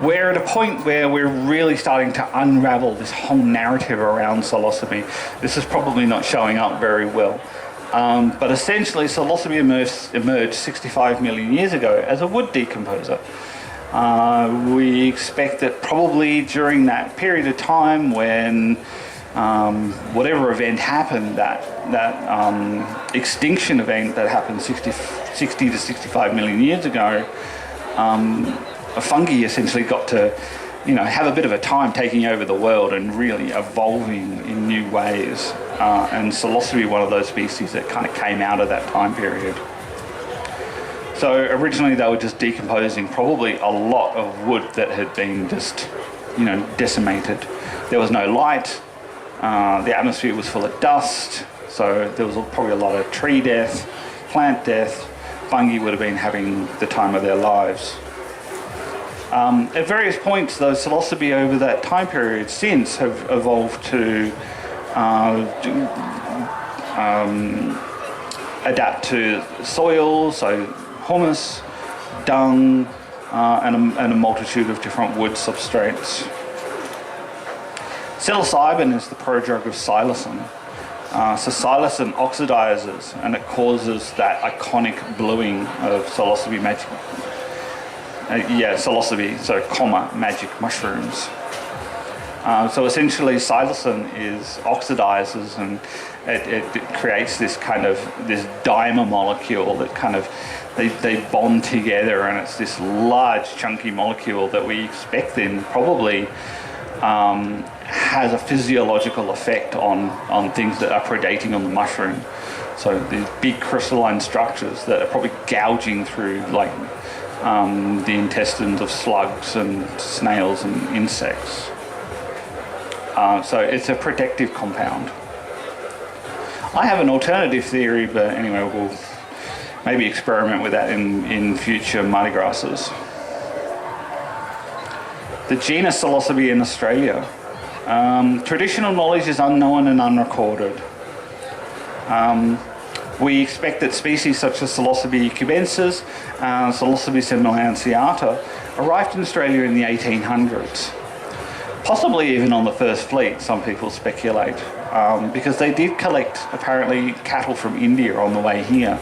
we're at a point where we're really starting to unravel this whole narrative around psilocybe. This is probably not showing up very well. But essentially, psilocybe emerged 65 million years ago as a wood decomposer. We expect that probably during that period of time when whatever event happened, that extinction event that happened 60 to 65 million years ago, a fungi essentially got to, have a bit of a time taking over the world and really evolving in new ways. And psilocybe, one of those species that kind of came out of that time period. So originally they were just decomposing probably a lot of wood that had been just, decimated. There was no light. The atmosphere was full of dust. So there was probably a lot of tree death, plant death. Fungi would have been having the time of their lives. At various points, those psilocybe over that time period since have evolved to adapt to soil, so humus, dung, and a multitude of different wood substrates. Psilocybin is the prodrug of psilocin. So psilocin oxidizes and it causes that iconic bluing of psilocybe magic. Psilocybe, so magic mushrooms. So essentially psilocin oxidizes and it creates this this dimer molecule that they bond together, and it's this large chunky molecule that we expect then probably has a physiological effect on things that are predating on the mushroom. So these big crystalline structures that are probably gouging through the intestines of slugs and snails and insects. So it's a protective compound. I have an alternative theory, but anyway, we'll maybe experiment with that in future MardiGrasses. The genus Psilocybe in Australia. Traditional knowledge is unknown and unrecorded. We expect that species such as Psilocybe cubensis, Psilocybe semilanceata arrived in Australia in the 1800s. Possibly even on the first fleet, some people speculate, because they did collect apparently cattle from India on the way here,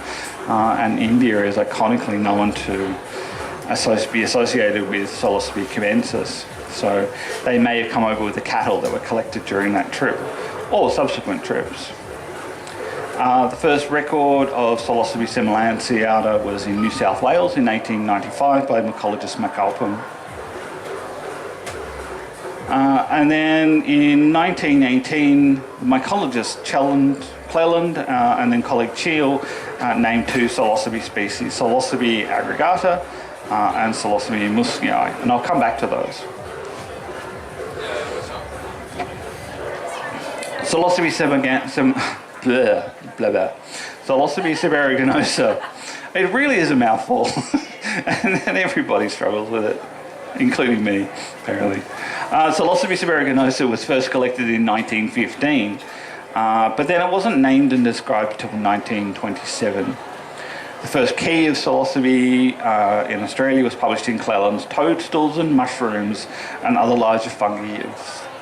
and India is iconically known to be associated with Psilocybe cubensis. So they may have come over with the cattle that were collected during that trip, or subsequent trips. The first record of Psilocybe semilanceata was in New South Wales in 1895 by Mycologist McAlpin. And then in 1918, Mycologist Cleland and then colleague Cheel named two Psilocybe species, Psilocybe aggregata and Psilocybe muscii, and I'll come back to those. Psilocybe Psilocybe seborrheigosa. It really is a mouthful, and everybody struggles with it, including me, apparently. Psilocybe seborrheigosa was first collected in 1915, but then it wasn't named and described until 1927. The first key of Psilocybe in Australia was published in Cleland's Toadstools and Mushrooms and Other Larger Fungi of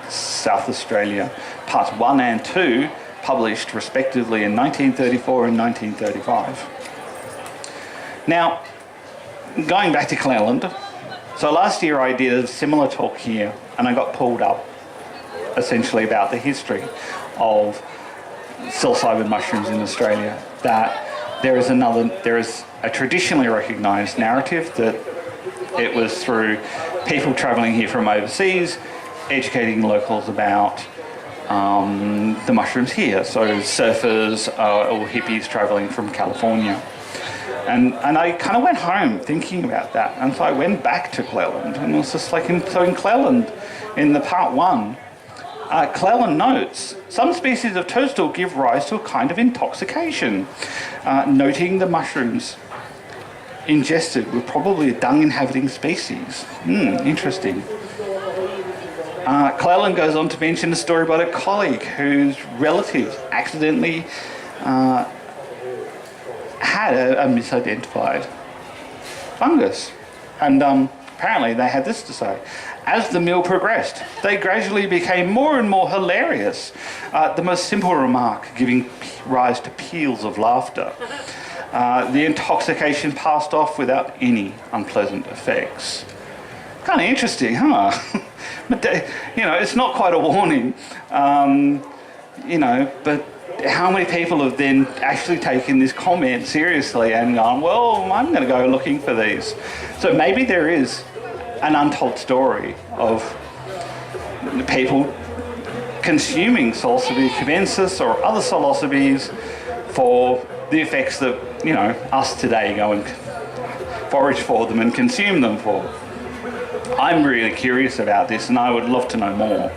South Australia, parts 1 and 2, published respectively in 1934 and 1935. Now, going back to Cleland, so last year I did a similar talk here and I got pulled up essentially about the history of psilocybin mushrooms in Australia, that there is a traditionally recognised narrative that it was through people travelling here from overseas, educating locals about the mushrooms here, so surfers or hippies travelling from California. And I kind of went home thinking about that, and so I went back to Cleland, and it was just like, in Cleland, in the part 1, Cleland notes, some species of toadstool give rise to a kind of intoxication, noting the mushrooms ingested were probably a dung-inhabiting species. Interesting. Cleland goes on to mention a story about a colleague whose relatives accidentally had a misidentified fungus. And apparently they had this to say: as the meal progressed, they gradually became more and more hilarious, the most simple remark giving rise to peals of laughter. The intoxication passed off without any unpleasant effects. Kind of interesting, huh? But, it's not quite a warning, but how many people have then actually taken this comment seriously and gone, well, I'm going to go looking for these. So maybe there is an untold story of people consuming Psilocybe cubensis or other psilocybes for the effects that, us today go and forage for them and consume them for. I'm really curious about this and I would love to know more.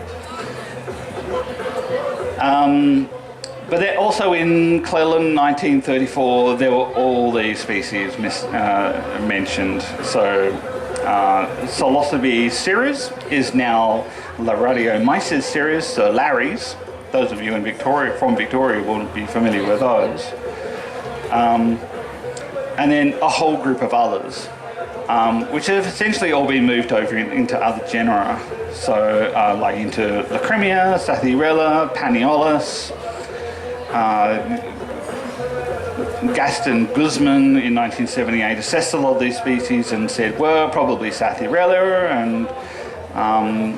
But then also in Cleland, 1934, there were all these species mentioned. So Psilocybe ceres is now Lariomyces ceres, so Larry's. Those of you from Victoria will be familiar with those. And then a whole group of others, which have essentially all been moved over into other genera. So like into Lacrimia, Sathirella, Paniolus, Gaston Guzman in 1978 assessed a lot of these species and said, well, probably Sathirella, and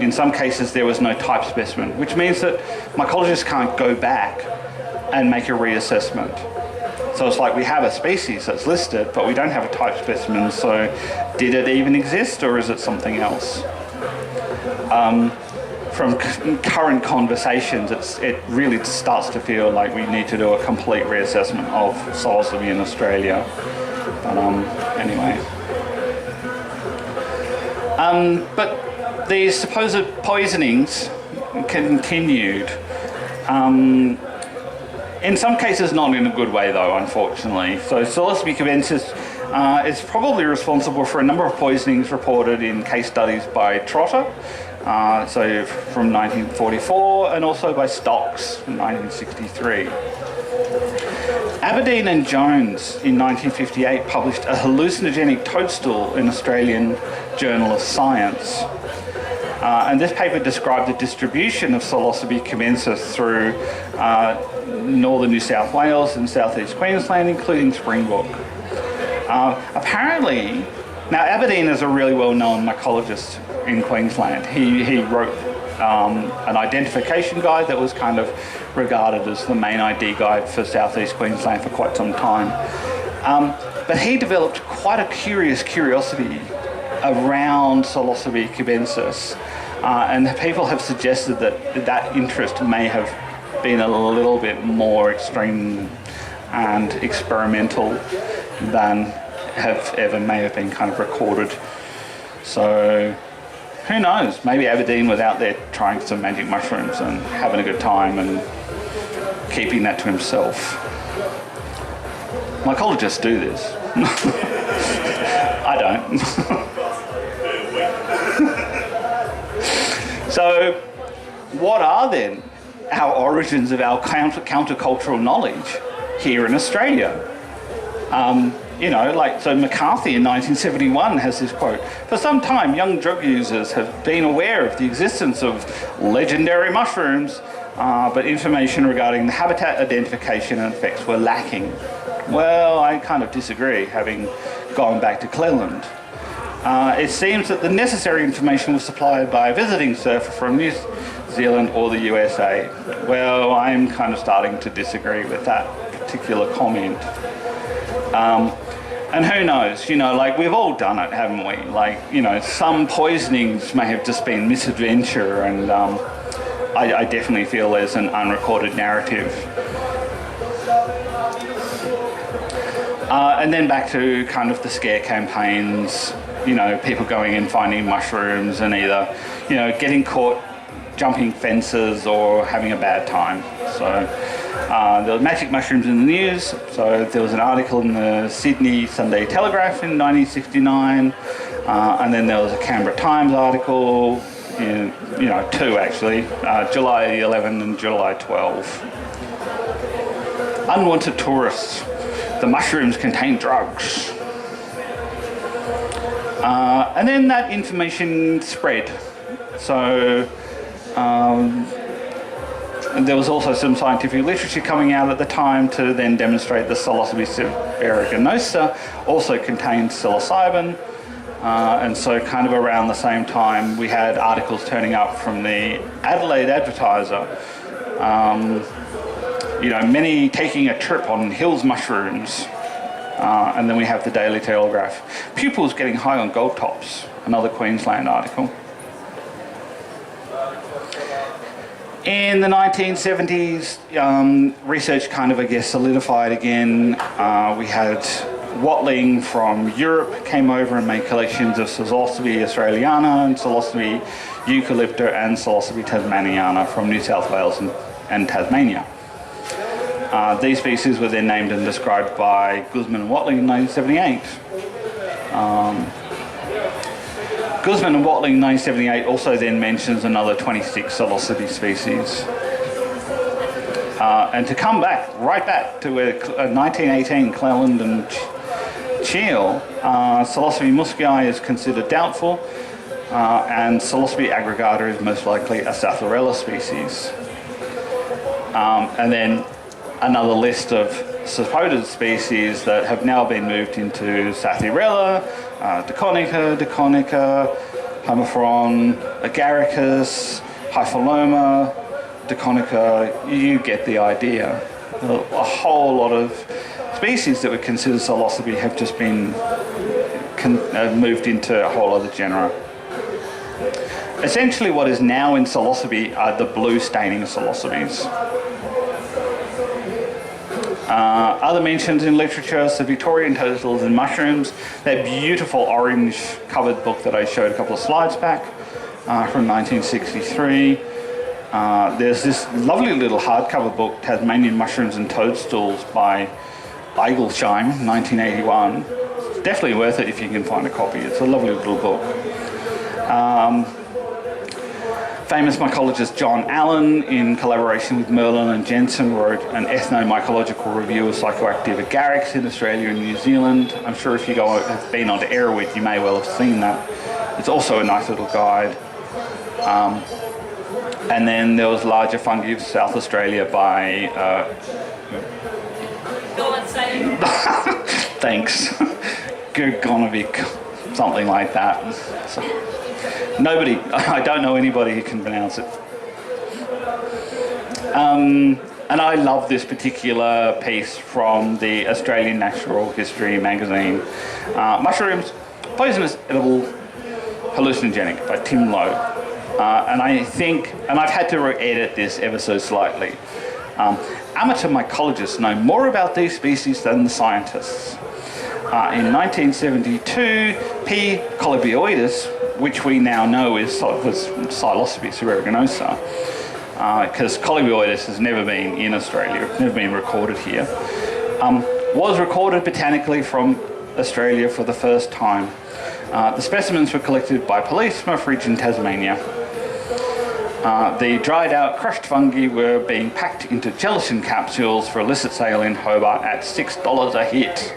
in some cases there was no type specimen, which means that mycologists can't go back and make a reassessment. So it's like we have a species that's listed, but we don't have a type specimen, so did it even exist or is it something else? From current conversations, it really starts to feel like we need to do a complete reassessment of psilocybe in Australia. But anyway. But these supposed poisonings continued. In some cases, not in a good way, though, unfortunately. So Psilocybe cubensis is probably responsible for a number of poisonings reported in case studies by Trotter, so from 1944, and also by Stocks in 1963. Aberdeen and Jones in 1958 published a hallucinogenic toadstool in Australian Journal of Science. And this paper described the distribution of Psilocybe cubensis through northern New South Wales and southeast Queensland, including Springbok. Apparently, now Aberdeen is a really well-known mycologist in Queensland. He wrote an identification guide that was kind of regarded as the main ID guide for southeast Queensland for quite some time. But he developed quite a curiosity around Psilocybe cubensis, and people have suggested that interest may have been a little bit more extreme and experimental than may have been kind of recorded. So who knows, maybe Aberdeen was out there trying some magic mushrooms and having a good time and keeping that to himself. Mycologists do this. I don't. So what are then our origins of our countercultural knowledge here in Australia? So McCarthy in 1971 has this quote: "For some time, young drug users have been aware of the existence of legendary mushrooms, but information regarding the habitat identification and effects were lacking." Well, I kind of disagree, having gone back to Cleland. It seems that the necessary information was supplied by a visiting surfer from New Zealand or the USA. Well, I'm kind of starting to disagree with that particular comment. And who knows, we've all done it, haven't we? Some poisonings may have just been misadventure, and I definitely feel there's an unrecorded narrative. And then back to kind of the scare campaigns, people going and finding mushrooms and either, getting caught jumping fences or having a bad time. So there were magic mushrooms in the news. So there was an article in the Sydney Sunday Telegraph in 1969, and then there was a Canberra Times article, two actually, July 11 and July 12. Unwanted tourists. The mushrooms contain drugs. And then that information spread. So and there was also some scientific literature coming out at the time to then demonstrate the Psilocybin aeruginosa also contained psilocybin. And so kind of around the same time we had articles turning up from the Adelaide Advertiser, many taking a trip on Hills mushrooms. And then we have the Daily Telegraph. Pupils getting high on gold tops, another Queensland article. In the 1970s, research kind of, solidified again. We had Watling from Europe came over and made collections of Psilocybe australiana and Psilocybe eucalypta and Psilocybe tasmaniana from New South Wales and Tasmania. These species were then named and described by Guzman and Watling in 1978. Guzman and Watling in 1978 also then mentions another 26 Psilocybe species. And to come right back to 1918, Cleland and Cheel, Psilocybe musci is considered doubtful, and Psilocybe aggregata is most likely a Sapphirella species. And then another list of supposed species that have now been moved into Sapphirella, Diconica, Homophron, Agaricus, Hypholoma, Diconica. You get the idea. A whole lot of species that were considered Psilocybe have just been moved into a whole other genera. Essentially what is now in Psilocybe are the blue staining Psilocybes. Other mentions in literature, so Victorian turtles and mushrooms, that beautiful orange covered book that I showed a couple of slides back from 1963. There's this lovely little hardcover book, Tasmanian Mushrooms and Toadstools by Eigelsheim, 1981. It's definitely worth it if you can find a copy. It's a lovely little book. Famous mycologist John Allen, in collaboration with Merlin and Jensen, wrote an ethnomycological review of psychoactive agarics in Australia and New Zealand. I'm sure if you have been onto Erowid, you may well have seen that. It's also a nice little guide. And then there was Larger Fungi of South Australia by... Thanks. Gergonovic, something like that. So, I don't know anybody who can pronounce it. And I love this particular piece from the Australian Natural History magazine. Mushrooms, Poisonous, Edible, Hallucinogenic by Tim Lowe. And I've had to edit this ever so slightly. Amateur mycologists know more about these species than the scientists. In 1972, P. colobioides, which we now know was Psilocybe aeruginosa, because colobioides has never been in Australia, never been recorded here, was recorded botanically from Australia for the first time. The specimens were collected by police from a fridge in Tasmania. The dried out crushed fungi were being packed into gelatin capsules for illicit sale in Hobart at $6 a hit.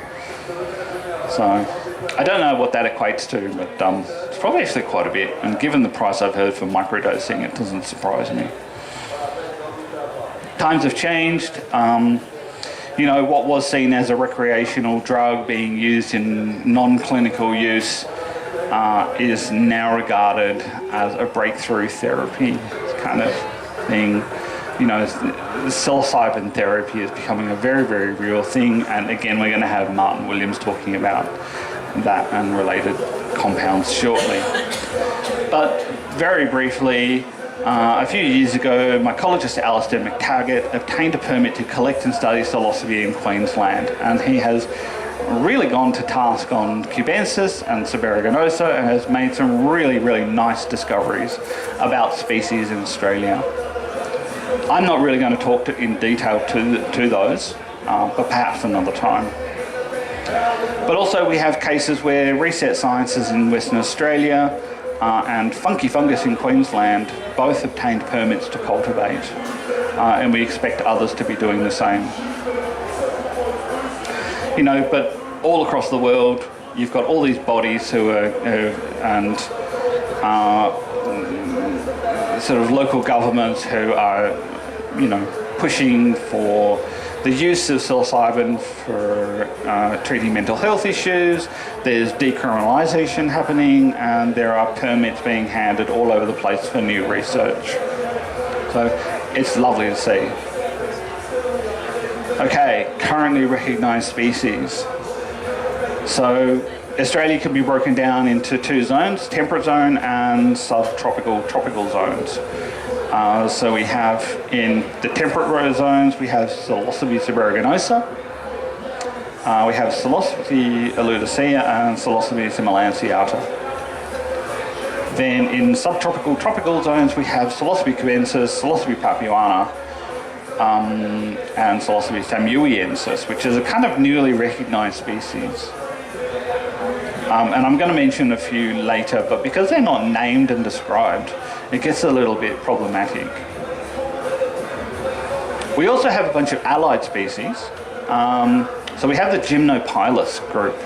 So I don't know what that equates to, but it's probably actually quite a bit. And given the price I've heard for microdosing, it doesn't surprise me. Times have changed. What was seen as a recreational drug being used in non-clinical use is now regarded as a breakthrough therapy kind of thing. The psilocybin therapy is becoming a very, very real thing. And again, we're going to have Martin Williams talking about that and related compounds shortly. But very briefly, a few years ago, mycologist Alistair McTaggart obtained a permit to collect and study psilocybe in Queensland, and he has really gone to task on cubensis and Subaruginosa and has made some really, really nice discoveries about species in Australia. I'm not really going to talk in detail to those, but perhaps another time. But also we have cases where Reset Sciences in Western Australia and Funky Fungus in Queensland both obtained permits to cultivate, and we expect others to be doing the same. But all across the world, you've got all these bodies who are and sort of local governments who are, pushing for the use of psilocybin for treating mental health issues. There's decriminalisation happening, and there are permits being handed all over the place for new research. So it's lovely to see. Okay, currently recognised species. So Australia can be broken down into two zones, temperate zone and subtropical, tropical zones. So we have in the temperate zones, we have Psilocybe seborrheigosa, we have Psilocybe eleuticea and Psilocybe simulanciata. Then in subtropical, tropical zones, we have Psilocybe cubensis, Psilocybe papuana, and Psilocybe samuiensis, which is a kind of newly recognised species. And I'm going to mention a few later, but because they're not named and described, it gets a little bit problematic. We also have a bunch of allied species. So we have the Gymnopilus group,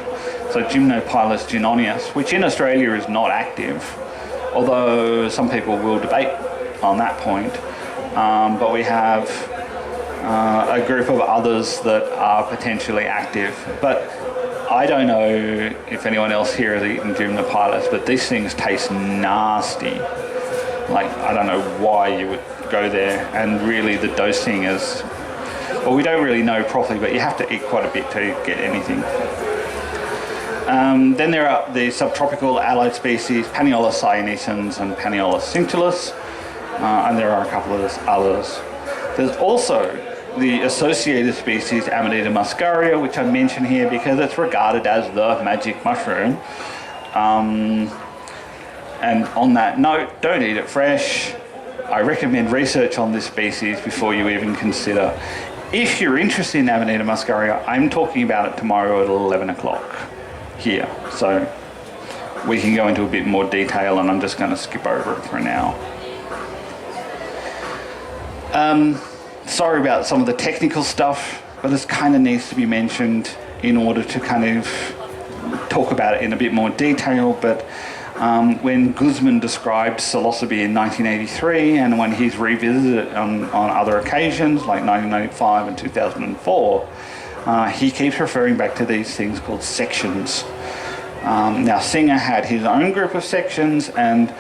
so Gymnopilus gynonius, which in Australia is not active, although some people will debate on that point. But we have a group of others that are potentially active. But I don't know if anyone else here has eaten Gymnopilus, but these things taste nasty. Like, I don't know why you would go there, and really the dosing is, well, we don't really know properly, but you have to eat quite a bit to get anything. Then there are the subtropical allied species, Paniolus cyanescens and Paniolus cinctulus, and there are a couple of others. There's also the associated species Amanita muscaria, which I mention here because it's regarded as the magic mushroom. And on that note, don't eat it fresh. I recommend research on this species before you even consider. If you're interested in Amanita muscaria, I'm talking about it tomorrow at 11 o'clock here. So we can go into a bit more detail, and I'm just going to skip over it for now. Sorry about some of the technical stuff, but this kind of needs to be mentioned in order to kind of talk about it in a bit more detail. But when Guzman described psilocybe in 1983, and when he's revisited it on other occasions, like 1995 and 2004, he keeps referring back to these things called sections. Now, Singer had his own group of sections, and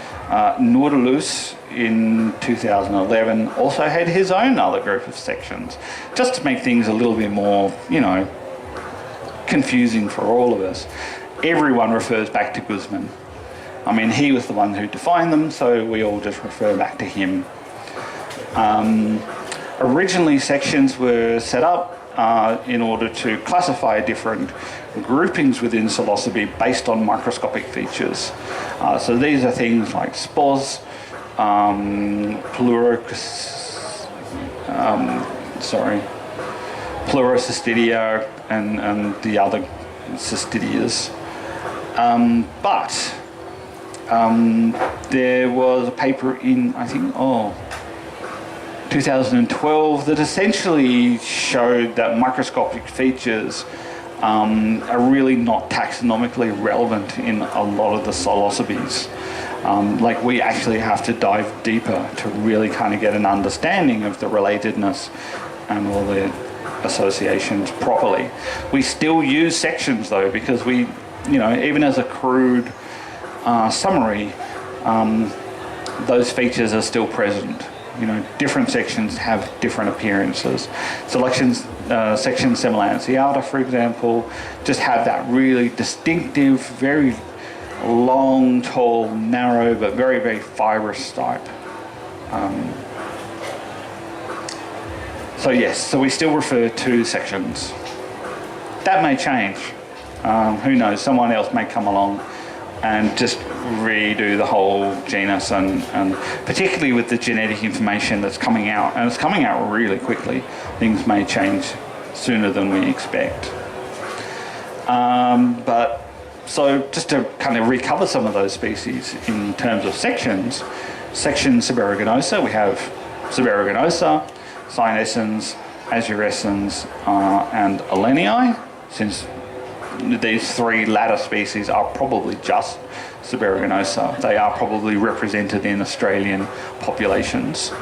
Nautilus in 2011 also had his own other group of sections, just to make things a little bit more, confusing for all of us. Everyone refers back to Guzman. I mean, he was the one who defined them, so we all just refer back to him. Originally, sections were set up in order to classify different groupings within psilocybe based on microscopic features. So these are things like spores, Pleurocystidia and the other cystidias. But there was a paper in, I think, 2012 that essentially showed that microscopic features are really not taxonomically relevant in a lot of the psilocybes. Like, we actually have to dive deeper to really kind of get an understanding of the relatedness and all the associations properly. We still use sections though, because we, even as a crude summary, those features are still present. Different sections have different appearances. Section Simulanciata, for example, just have that really distinctive, very long, tall, narrow, but very, very fibrous type. So we still refer to sections. That may change. Who knows? Someone else may come along and just redo the whole genus, and particularly with the genetic information that's coming out, and it's coming out really quickly, things may change sooner than we expect. So just to kind of recover some of those species in terms of sections, section Seborrheigonosa, we have Seborrheigonosa, Cyanescens, Azurescens, and Alenii, since these three latter species are probably just Seberogenosa. They are probably represented in Australian populations.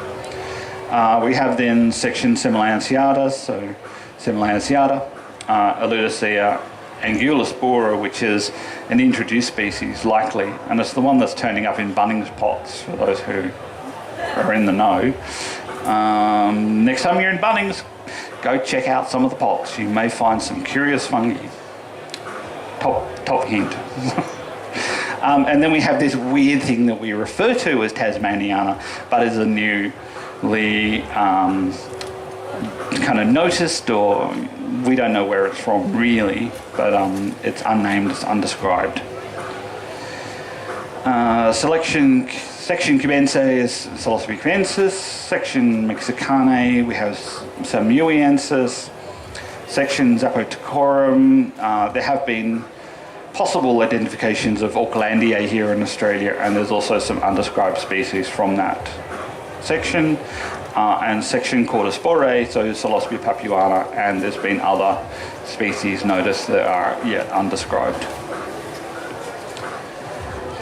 We have then section Semilanceata, so Semilanceata, Eleutheria angulaspora, which is an introduced species, likely, and it's the one that's turning up in Bunnings pots, for those who are in the know. Next time you're in Bunnings, go check out some of the pots. You may find some curious fungi. Top hint. And then we have this weird thing that we refer to as Tasmaniana, but is a newly kind of noticed, or we don't know where it's from really, but it's unnamed, it's undescribed. Section Cubense is Psilocybe cubensis. Section Mexicanae, we have Samuiensis. Section Zapotecorum, there have been possible identifications of Aucklandiae here in Australia, and there's also some undescribed species from that section. And section Cordyspore, so Psilocybe papuana, and there's been other species noticed that are yet undescribed.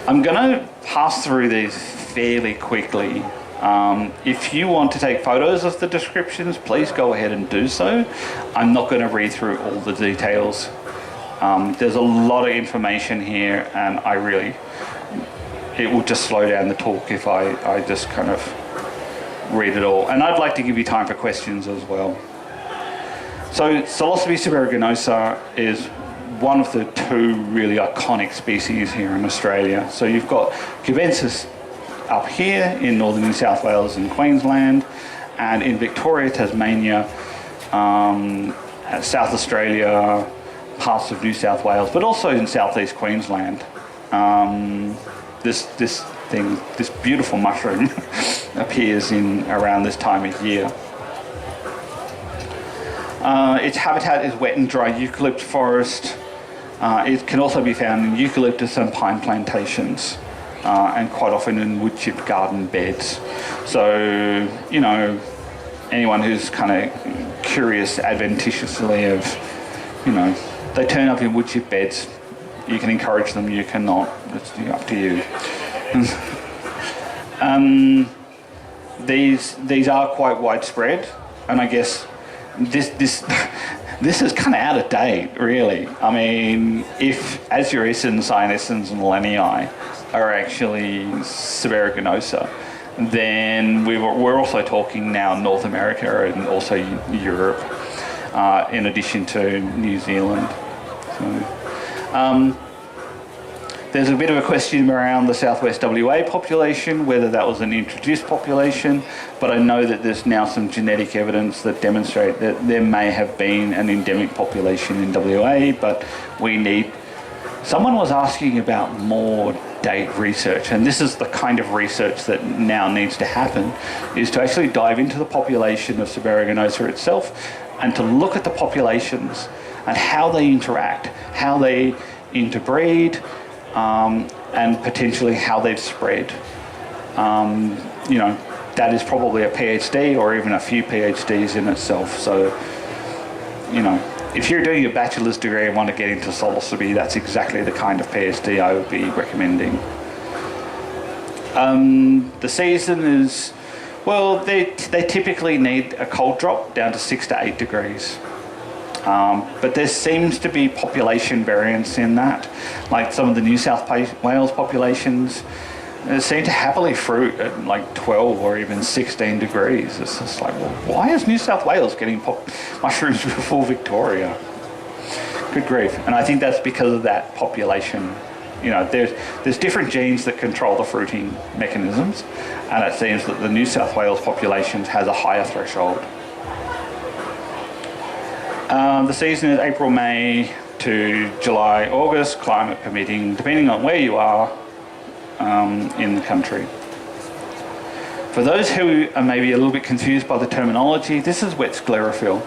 I'm going to pass through these fairly quickly. If you want to take photos of the descriptions, please go ahead and do so. I'm not going to read through all the details. There's a lot of information here, and it will just slow down the talk if I just kind of read it all. And I'd like to give you time for questions as well. So Psilocybe seberogenosa is one of the two really iconic species here in Australia. So you've got cubensis up here in northern New South Wales and Queensland, and in Victoria, Tasmania, South Australia, parts of New South Wales, but also in southeast Queensland. This beautiful mushroom appears in around this time of year. Its habitat is wet and dry eucalypt forest. It can also be found in eucalyptus and pine plantations, and quite often in wood-chipped garden beds. So, you know, anyone who's kind of curious adventitiously of, you know, they turn up in wood-chip beds, you can encourage them, you cannot, it's up to you. These are quite widespread, and I guess this is kind of out of date, really. I mean, if Azurescens, Cyanescens, and Lanei are actually Seberogenosa, then we're also talking now North America and also Europe, in addition to New Zealand. So, there's a bit of a question around the Southwest WA population, whether that was an introduced population, but I know that there's now some genetic evidence that demonstrate that there may have been an endemic population in WA, but someone was asking about more date research, and this is the kind of research that now needs to happen, is to actually dive into the population of Seberogenosa itself and to look at the populations and how they interact, how they interbreed, and potentially how they've spread. You know, that is probably a PhD or even a few PhDs in itself. So, you know, if you're doing a bachelor's degree and want to get into psilocybe, that's exactly the kind of PhD I would be recommending. The season is, well, they typically need a cold drop down to 6 to 8 degrees. But there seems to be population variance in that. Like some of the New South Wales populations seem to happily fruit at like 12 or even 16 degrees. It's just like, well, why is New South Wales getting mushrooms before Victoria? Good grief. And I think that's because of that population. You know, there's different genes that control the fruiting mechanisms, and it seems that the New South Wales population has a higher threshold. The season is April, May to July, August, climate permitting, depending on where you are in the country. For those who are maybe a little bit confused by the terminology, this is wet sclerophyll.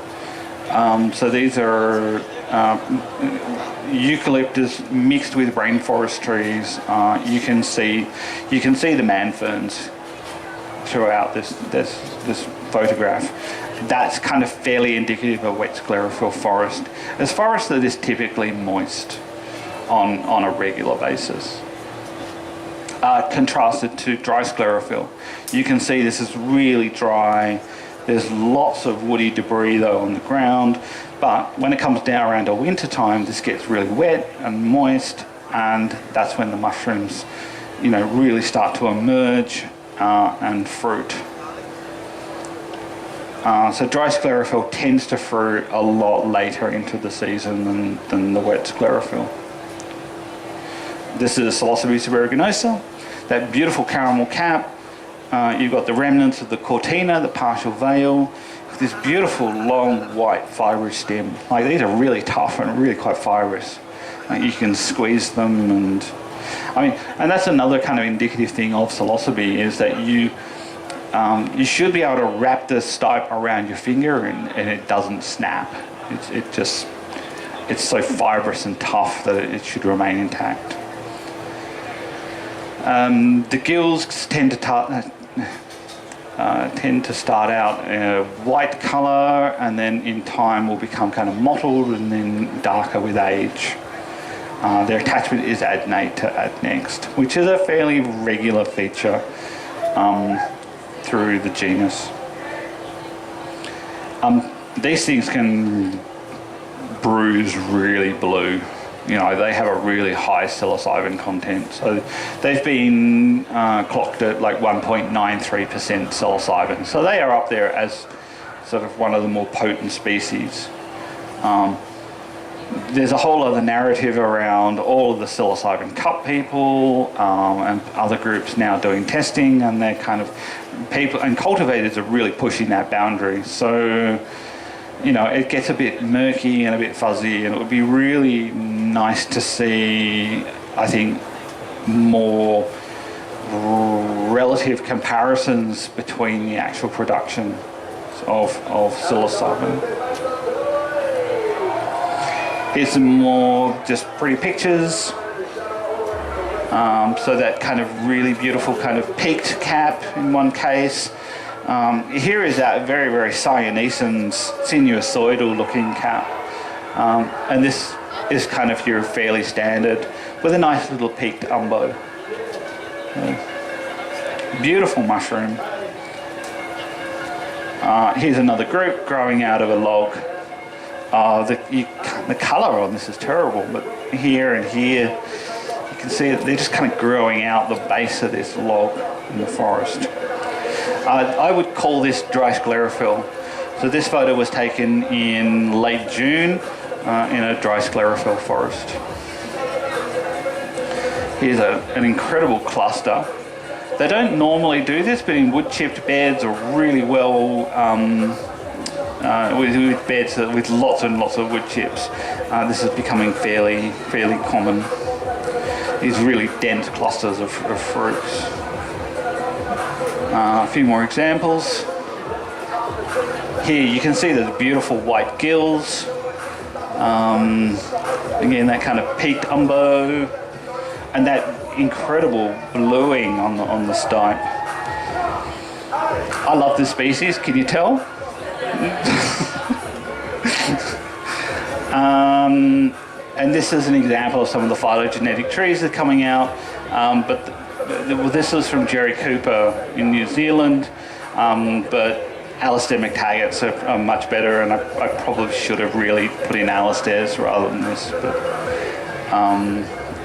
So these are eucalyptus mixed with rainforest trees. You can see the man ferns throughout this photograph. that's kind of fairly indicative of wet sclerophyll forest. It's forest that is typically moist on a regular basis. Contrasted to dry sclerophyll. You can see this is really dry. There's lots of woody debris though on the ground, but when it comes down around to winter time, this gets really wet and moist, and that's when the mushrooms, really start to emerge and fruit. So dry sclerophyll tends to fruit a lot later into the season than the wet sclerophyll. This is Psilocybe seborrheigonosa, that beautiful caramel cap. You've got the remnants of the cortina, the partial veil, this beautiful long white fibrous stem. Like, these are really tough and really quite fibrous. You can squeeze them, and that's another kind of indicative thing of psilocybe, is that you should be able to wrap the stipe around your finger and it doesn't snap. It's so fibrous and tough that it should remain intact. The gills tend to start out in a white colour, and then in time will become kind of mottled and then darker with age. Their attachment is adnate to adnext, which is a fairly regular feature through the genus. These things can bruise really blue. They have a really high psilocybin content. So they've been clocked at like 1.93% psilocybin. So they are up there as sort of one of the more potent species. There's a whole other narrative around all of the psilocybin cup people and other groups now doing testing, and they're kind of people, and cultivators are really pushing that boundary. So, it gets a bit murky and a bit fuzzy, and it would be really nice to see, I think, more relative comparisons between the actual production of psilocybin. Here's some more just pretty pictures. So that kind of really beautiful kind of peaked cap in one case. Here is that very, very cyanescens, sinusoidal looking cap. And this is kind of your fairly standard with a nice little peaked umbo. Beautiful mushroom. Here's another group growing out of a log. The colour on this is terrible, but here and here you can see it, they're just kind of growing out the base of this log in the forest. I would call this dry sclerophyll. So this photo was taken in late June in a dry sclerophyll forest. Here's an incredible cluster. They don't normally do this, but in wood-chipped beds or really well with beds with lots and lots of wood chips, this is becoming fairly common. These really dense clusters of fruits. A few more examples. Here you can see the beautiful white gills. Again, that kind of peaked umbo, and that incredible bluing on the stipe. I love this species. Can you tell? And this is an example of some of the phylogenetic trees that are coming out, but this is from Jerry Cooper in New Zealand, but Alistair McTaggart's are much better, and I probably should have really put in Alistair's rather than this, but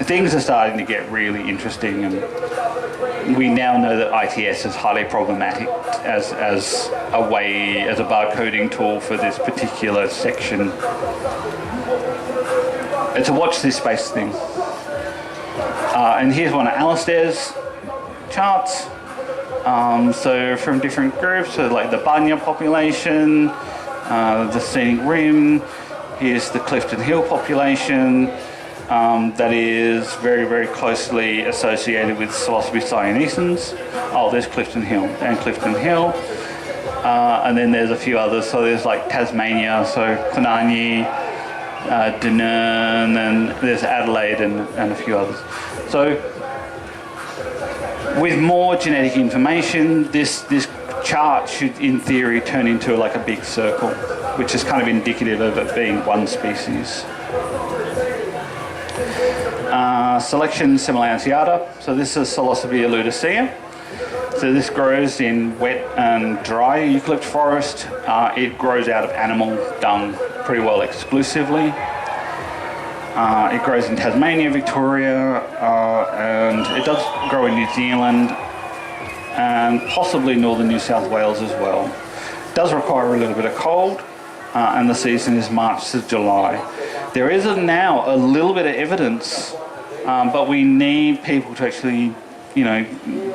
things are starting to get really interesting, and we now know that ITS is highly problematic as a barcoding tool for this particular section. It's a watch this space thing. And here's one of Alistair's charts. So from different groups, so like the Bunya population, the Scenic Rim, here's the Clifton Hill population, that is very, very closely associated with Psilocybe cyanescens. Oh, there's Clifton Hill and Clifton Hill. And then there's a few others, so there's like Tasmania, so Clonarney, Denern, and there's Adelaide and a few others. So with more genetic information, this chart should, in theory, turn into like a big circle, which is kind of indicative of it being one species. Selection Similantiata. So this is Psilocybe ludicea. So this grows in wet and dry eucalypt forest. It grows out of animal dung pretty well exclusively. It grows in Tasmania, Victoria, and it does grow in New Zealand and possibly northern New South Wales as well. It does require a little bit of cold, and the season is March to July. There is now a little bit of evidence, but we need people to actually,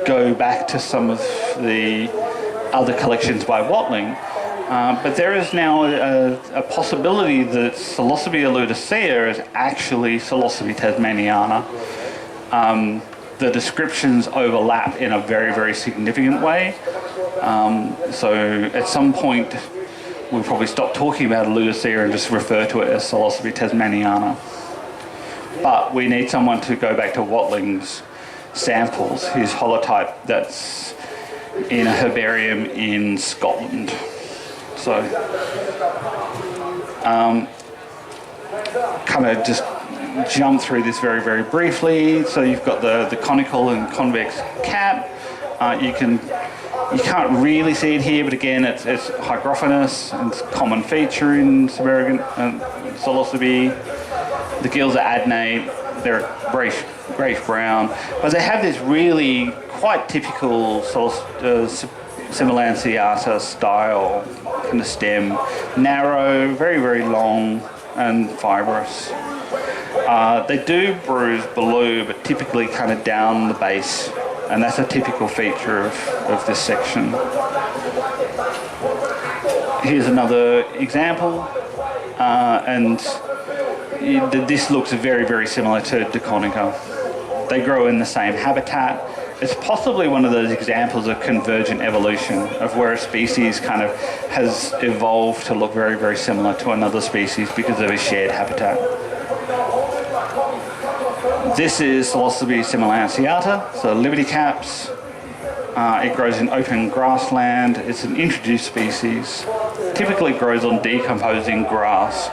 go back to some of the other collections by Watling. But there is now a possibility that Psilocybe ludicea is actually Psilocybe tasmaniana. The descriptions overlap in a very, very significant way. So at some point, we'll probably stop talking about ludicea and just refer to it as Psilocybe tasmaniana. But we need someone to go back to Watling's samples, his holotype that's in a herbarium in Scotland. So, kind of just jump through this very, very briefly. So you've got the conical and convex cap. You can't really see it here, but again, it's hygrophanous, and it's a common feature in Psilocybe. The gills are adnate, they're greyish brown, but they have this really quite typical Similantiata style kind of stem, narrow, very, very long and fibrous. They do bruise below, but typically kind of down the base, and that's a typical feature of this section. Here's another example, and this looks very, very similar to Diconica. They grow in the same habitat. It's possibly one of those examples of convergent evolution, of where a species kind of has evolved to look very, very similar to another species because of a shared habitat. This is Psilocybe similantiata, so liberty caps. It grows in open grassland. It's an introduced species. Typically grows on decomposing grass.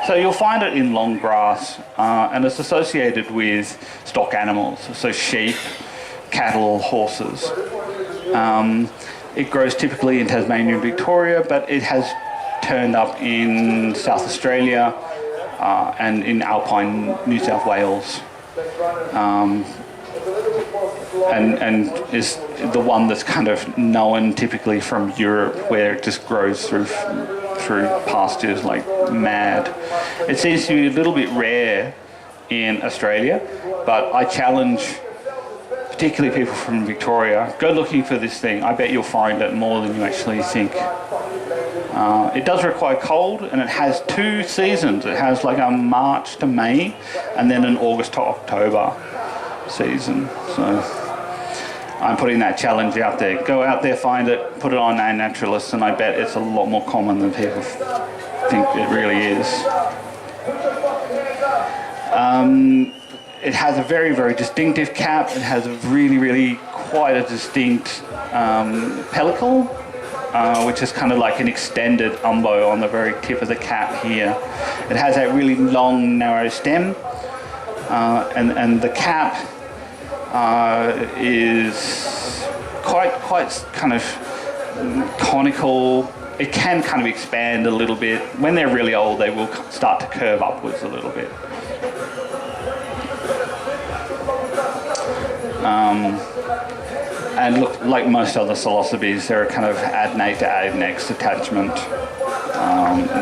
So you'll find it in long grass, and it's associated with stock animals, so sheep, cattle, horses. It grows typically in Tasmania and Victoria, but it has turned up in South Australia and in alpine New South Wales. And is the one that's kind of known typically from Europe, where it just grows through pastures like mad. It seems to be a little bit rare in Australia, but I challenge particularly people from Victoria, go looking for this thing. I bet you'll find it more than you actually think. It does require cold, and it has 2 seasons. It has like a March to May and then an August to October season. So I'm putting that challenge out there. Go out there, find it, put it on iNaturalist, and I bet it's a lot more common than people think it really is. It has a very, very distinctive cap. It has a really, really quite a distinct pellicle, which is kind of like an extended umbo on the very tip of the cap here. It has that really long, narrow stem, and the cap is quite kind of conical. It can kind of expand a little bit. When they're really old, they will start to curve upwards a little bit. And look, like most other psilocybes, they're a kind of adnate to adnex attachment.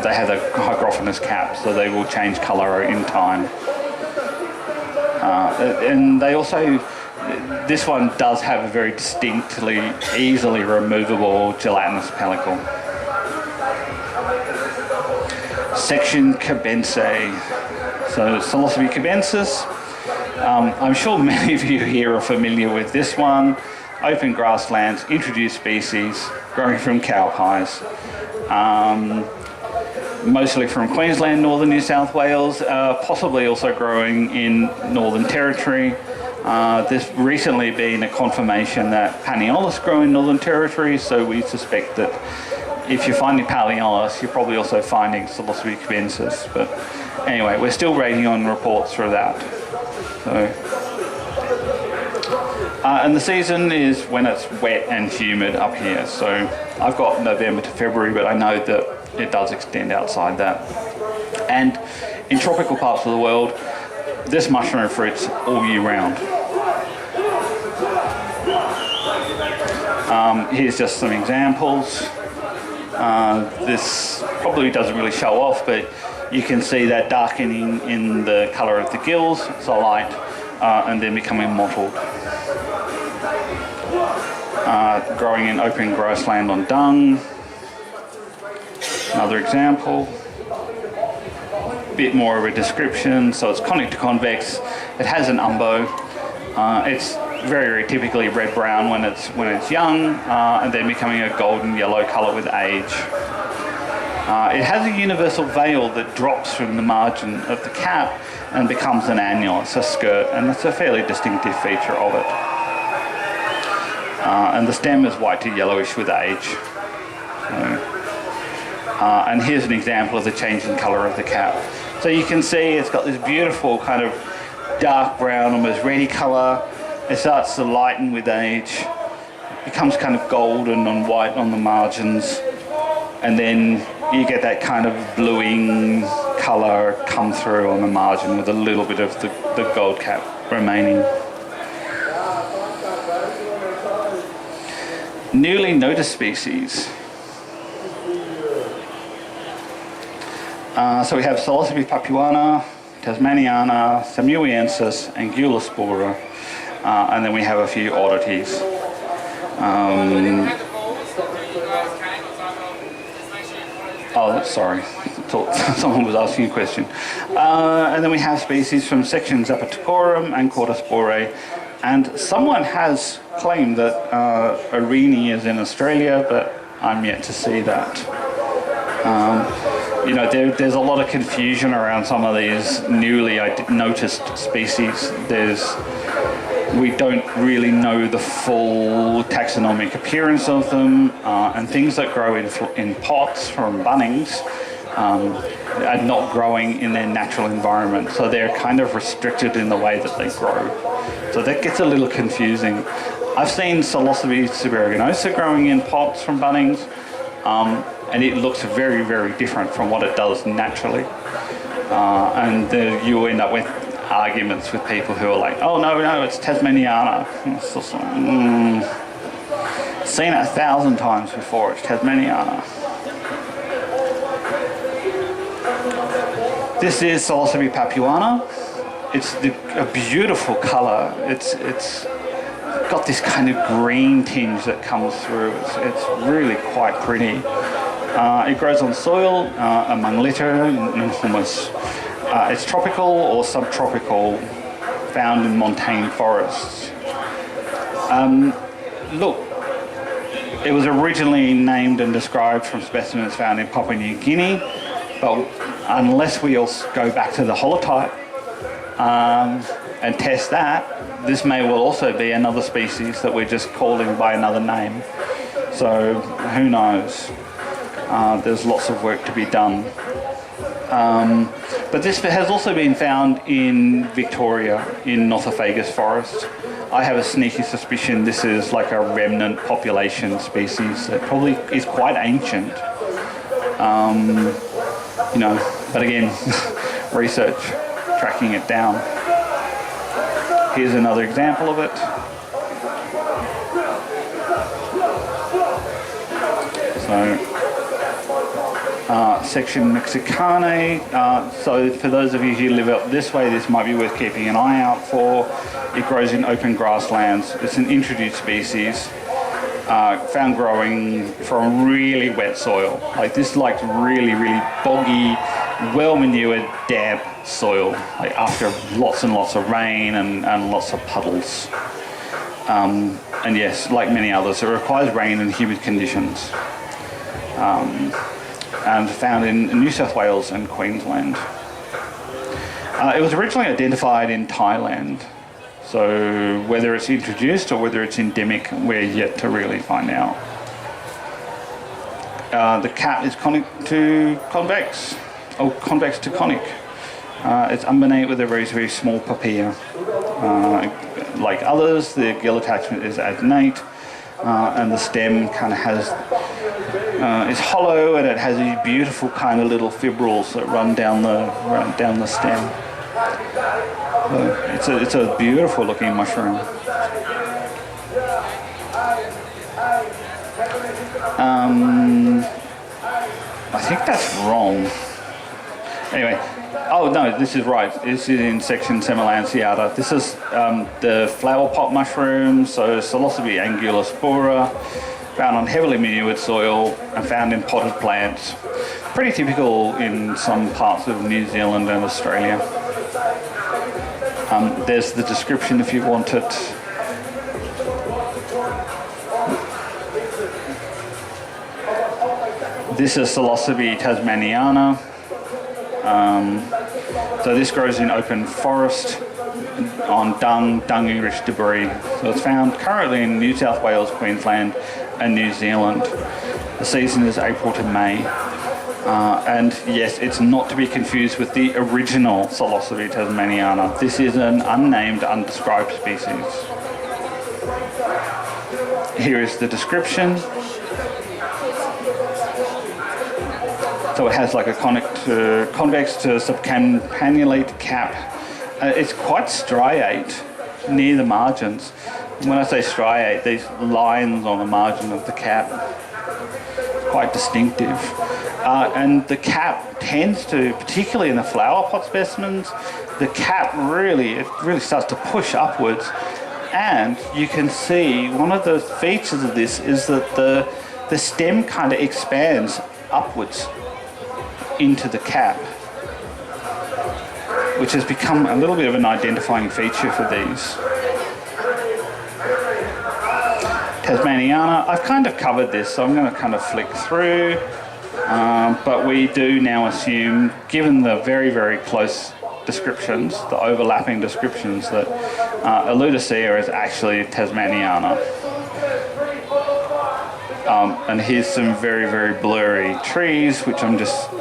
They have a hygrophanous cap, so they will change colour in time. And they also, this one does have a very distinctly, easily removable gelatinous pellicle. Section Cabensae. So Psilocybe cabensis. I'm sure many of you here are familiar with this one. Open grasslands, introduced species, growing from cow pies. Mostly from Queensland, northern New South Wales, possibly also growing in Northern Territory. There's recently been a confirmation that Panaeolus grow in Northern Territory, so we suspect that if you're finding Panaeolus, you're probably also finding Psilocybe cubensis. But anyway, we're still waiting on reports for that. So, and the season is when it's wet and humid up here. So I've got November to February, but I know that it does extend outside that. And in tropical parts of the world, this mushroom fruits all year round. Here's just some examples. This probably doesn't really show off, but you can see that darkening in the colour of the gills, so light, and then becoming mottled. Growing in open grassland on dung. Another example. Bit more of a description. So it's conic to convex. It has an umbo. It's very, very typically red-brown when it's young, and then becoming a golden yellow colour with age. It has a universal veil that drops from the margin of the cap and becomes an annulus, a skirt, and it's a fairly distinctive feature of it. And the stem is white to yellowish with age. So, and here's an example of the change in colour of the cap. So you can see it's got this beautiful kind of dark brown, almost reddy colour. It starts to lighten with age. It becomes kind of golden and white on the margins. And then you get that kind of bluing colour come through on the margin with a little bit of the gold cap remaining. Newly noticed species. So we have Psilocybe papuana, Tasmaniana, Samuiensis, and Gulaspora, and then we have a few oddities. Oh, sorry, thought someone was asking a question. And then we have species from section Zapatocorum and Cordyspore, and someone has claimed that Arini is in Australia, but I'm yet to see that. You know, there's a lot of confusion around some of these newly noticed species. We don't really know the full taxonomic appearance of them, and things that grow in pots from Bunnings are not growing in their natural environment, so they're kind of restricted in the way that they grow. So that gets a little confusing. I've seen Psilocybe seberiginosa growing in pots from Bunnings, and it looks very, very different from what it does naturally. And you end up with arguments with people who are like, oh no, it's Tasmaniana. It's just like, seen it 1,000 times before, it's Tasmaniana. This is Psilocybe papuana. It's a beautiful colour. It's got this kind of green tinge that comes through. It's really quite pretty. It grows on soil, among litter, and humus. It's tropical or subtropical, found in montane forests. Look, it was originally named and described from specimens found in Papua New Guinea, but unless we also go back to the holotype and test that, this may well also be another species that we're just calling by another name. So who knows? There's lots of work to be done. But this has also been found in Victoria, in Northophagus forest. I have a sneaky suspicion this is like a remnant population species that probably is quite ancient. You know, but again, research, tracking it down. Here's another example of it. So, section Mexicanae. So for those of you who live up this way, this might be worth keeping an eye out for. It grows in open grasslands. It's an introduced species, found growing from really wet soil. Like this, like really, really boggy, well-manured, damp soil, like after lots and lots of rain and lots of puddles. And yes, like many others, it requires rain and humid conditions. And found in New South Wales and Queensland. It was originally identified in Thailand. So whether it's introduced or whether it's endemic, we're yet to really find out. The cap is conic to convex, or convex to conic. It's umbonate with a very, very small papilla. Like others, the gill attachment is adnate, and the stem kind of has, is hollow, and it has these beautiful kind of little fibrils that run down the stem. So it's a beautiful looking mushroom. I think that's wrong. Anyway, oh no, this is right. This is in section Semilanceata. This is the flower pot mushroom, so Psilocybe angulospora, found on heavily manured soil and found in potted plants. Pretty typical in some parts of New Zealand and Australia. There's the description if you want it. This is Psilocybe tasmaniana. So this grows in open forest on dung-rich debris. So it's found currently in New South Wales, Queensland and New Zealand. The season is April to May. And yes, it's not to be confused with the original Psilocybe tasmaniana. This is an unnamed, undescribed species. Here is the description. So it has like a convex to subcampanulate cap. It's quite striate near the margins. And when I say striate, these lines on the margin of the cap, quite distinctive. And the cap tends to, particularly in the flower pot specimens, the cap really starts to push upwards. And you can see one of the features of this is that the stem kind of expands upwards into the cap, which has become a little bit of an identifying feature for these. Tasmaniana, I've kind of covered this, so I'm going to kind of flick through, but we do now assume, given the very, very close descriptions, the overlapping descriptions, that Eludicea is actually Tasmaniana. And here's some very, very blurry trees, which I'm just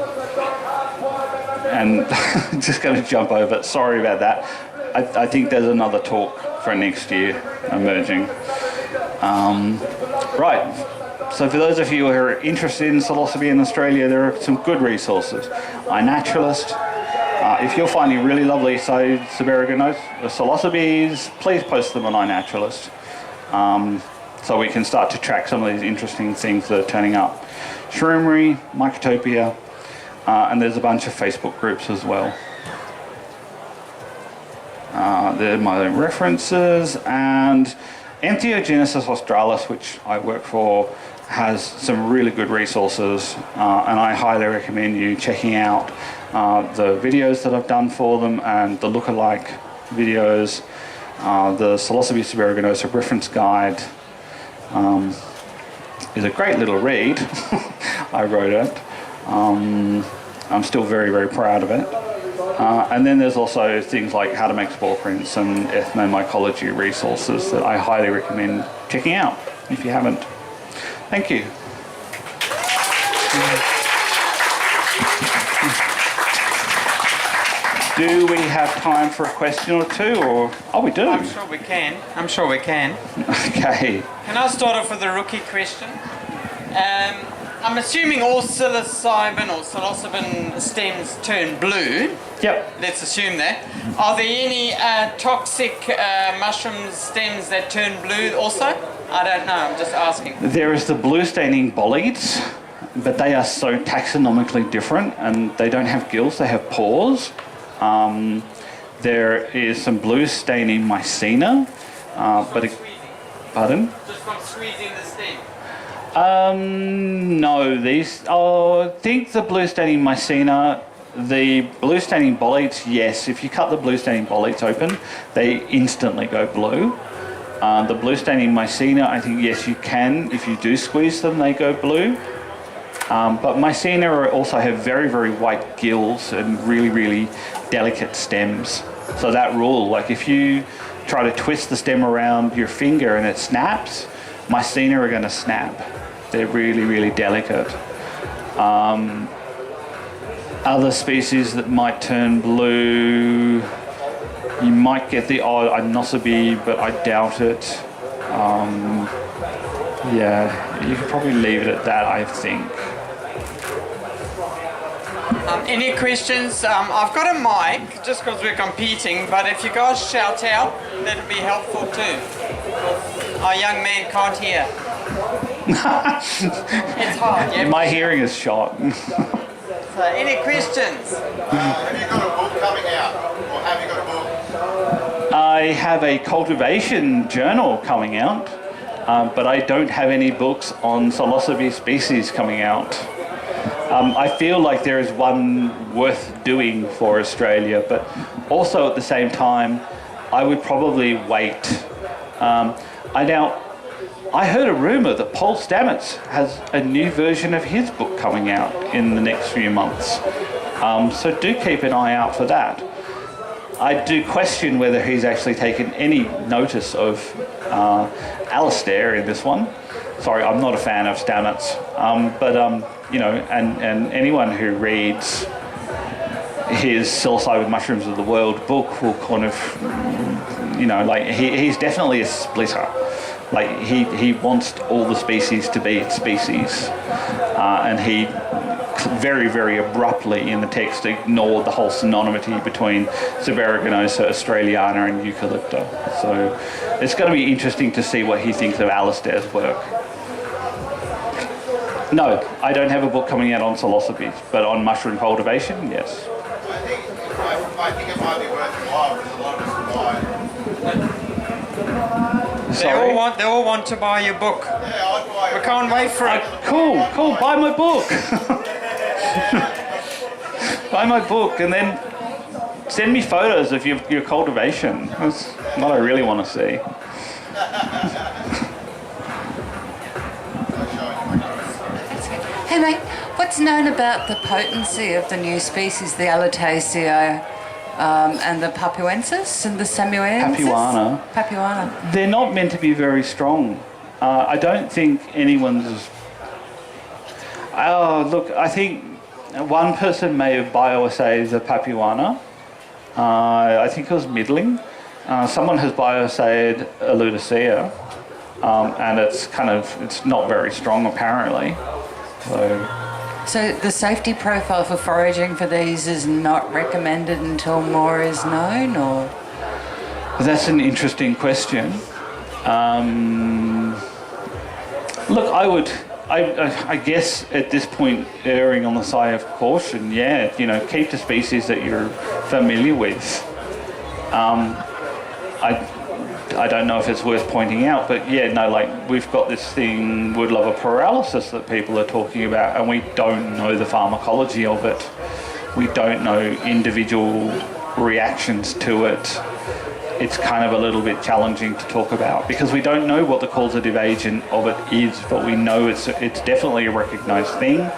going to jump over. Sorry about that. I think there's another talk for next year emerging. Right. So for those of you who are interested in Psilocybe in Australia, there are some good resources. iNaturalist. If you're finding really lovely Psilocybes, please post them on iNaturalist. So we can start to track some of these interesting things that are turning up. Shroomery, Mycotopia, and there's a bunch of Facebook groups as well. There are my references, and Entheogenesis Australis, which I work for, has some really good resources, and I highly recommend you checking out the videos that I've done for them and the lookalike videos. The Psilocybe aeruginosa reference guide is a great little read. I wrote it. I'm still very, very proud of it. And then there's also things like how to make spore prints and ethnomycology resources that I highly recommend checking out if you haven't. Thank you. Do we have time for a question or two, or we do? I'm sure we can. Okay. Can I start off with a rookie question? I'm assuming all psilocybin or psilocybin stems turn blue. Yep. Let's assume that. Are there any toxic mushroom stems that turn blue also? I don't know, I'm just asking. There is the blue staining bolides, but they are so taxonomically different, and they don't have gills, they have pores. There is some blue staining mycena, pardon? Just from squeezing the stem? No, I think the blue staining mycena, the blue staining bolides, yes, if you cut the blue staining bolides open, they instantly go blue. The blue staining mycena, I think, yes, you can. If you do squeeze them, they go blue. But mycena also have very, very white gills and really, really delicate stems. So that rule, like if you try to twist the stem around your finger and it snaps, Mycena are going to snap. They're really, really delicate. Other species that might turn blue, you might get the odd Inocebi, but I doubt it. You could probably leave it at that, I think. Any questions? I've got a mic, just because we're competing, but if you guys shout out, that'd be helpful too. Our young man can't hear. It's hard, yeah? My hearing is shot. So, any questions? Have you got a book coming out? Or have you got a book? I have a cultivation journal coming out, but I don't have any books on Psilocybe species coming out. I feel like there is one worth doing for Australia, but also at the same time, I would probably wait. I heard a rumour that Paul Stamets has a new version of his book coming out in the next few months. So do keep an eye out for that. I do question whether he's actually taken any notice of Alistair in this one. Sorry, I'm not a fan of Stamets, but and anyone who reads his Psilocybin Mushrooms of the World book will kind of, he's definitely a splitter. Like he wants all the species to be its species, and he very, very abruptly in the text ignored the whole synonymity between Saberoganosa, Australiana and Eucalypta. So it's going to be interesting to see what he thinks of Alistair's work. No, I don't have a book coming out on psilocybes, but on mushroom cultivation, yes. I think it might be worthwhile because a lot of us buy. They all want to buy your book. Yeah, I'd buy We it. can't wait for it. Cool, buy my book. Buy my book and then send me photos of your cultivation. That's what I really want to see. Hey mate, what's known about the potency of the new species, the Allotaceae and the Papuensis and the Samuensis? Papuana. They're not meant to be very strong. I don't think anyone's... Oh, look, I think one person may have bioassayed the Papuana. I think it was middling. Someone has bioassayed a Ludicea, and it's not very strong apparently. So the safety profile for foraging for these is not recommended until more is known, or? That's an interesting question. Look, I guess at this point, erring on the side of caution, keep the species that you're familiar with. I don't know if it's worth pointing out, but we've got this thing, woodlover paralysis, that people are talking about, and we don't know the pharmacology of it. We don't know individual reactions to it. It's kind of a little bit challenging to talk about because we don't know what the causative agent of it is, but we know it's definitely a recognised thing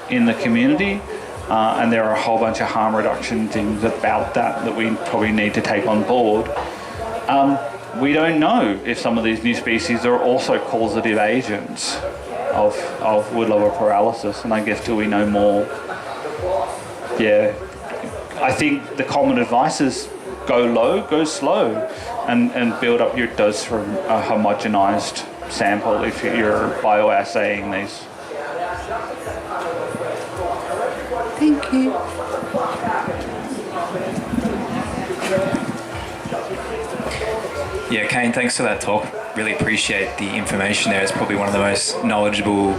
in the community, and there are a whole bunch of harm reduction things about that we probably need to take on board. We don't know if some of these new species are also causative agents of woodlover paralysis, and I guess till we know more, I think the common advice is go low, go slow, and build up your dose from a homogenized sample if you're bioassaying these. Thank you. Yeah, Caine, thanks for that talk. Really appreciate the information there. It's probably one of the most knowledgeable,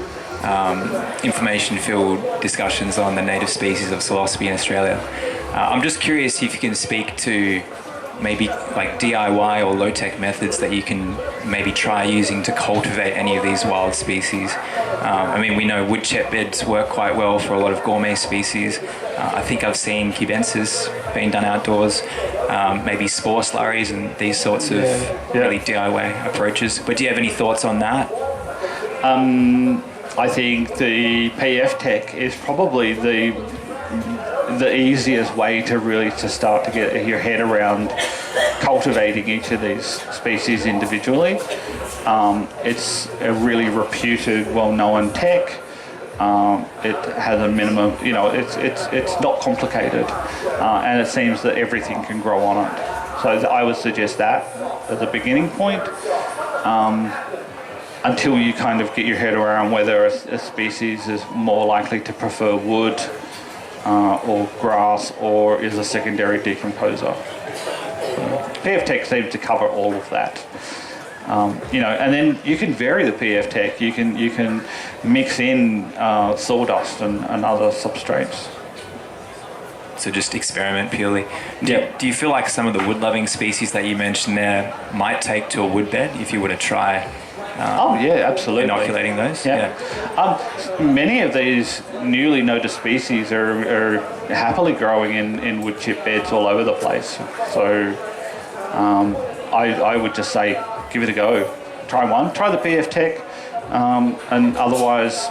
information-filled discussions on the native species of psilocybe in Australia. I'm just curious if you can speak to maybe like DIY or low-tech methods that you can maybe try using to cultivate any of these wild species. We know woodchip beds work quite well for a lot of gourmet species. I think I've seen cubensis being done outdoors, maybe spore slurries and these sorts of really DIY approaches. But do you have any thoughts on that? I think the PF tech is probably the easiest way to start to get your head around cultivating each of these species individually. It's a really reputed, well-known tech. It has a minimum, it's not complicated, and it seems that everything can grow on it. So I would suggest that as a beginning point, until you kind of get your head around whether a species is more likely to prefer wood or grass, or is a secondary decomposer. PF Tech seems to cover all of that. And then you can vary the PF Tech. You can mix in sawdust and other substrates. So just experiment purely. Do you feel like some of the wood-loving species that you mentioned there might take to a wood bed if you were to try? Absolutely. Inoculating those? Yeah. Many of these newly noticed species are happily growing in wood chip beds all over the place. So I would just say, give it a go. Try the PF Tech, and otherwise,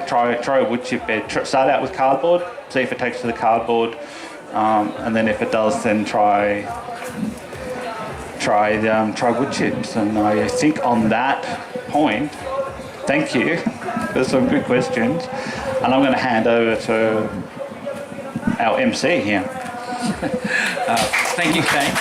try a wood chip bed. Start out with cardboard, see if it takes to the cardboard, and then if it does, then try wood chips. And I think on that point, thank you. There's some good questions, and I'm going to hand over to our MC here. Thank you, Caine.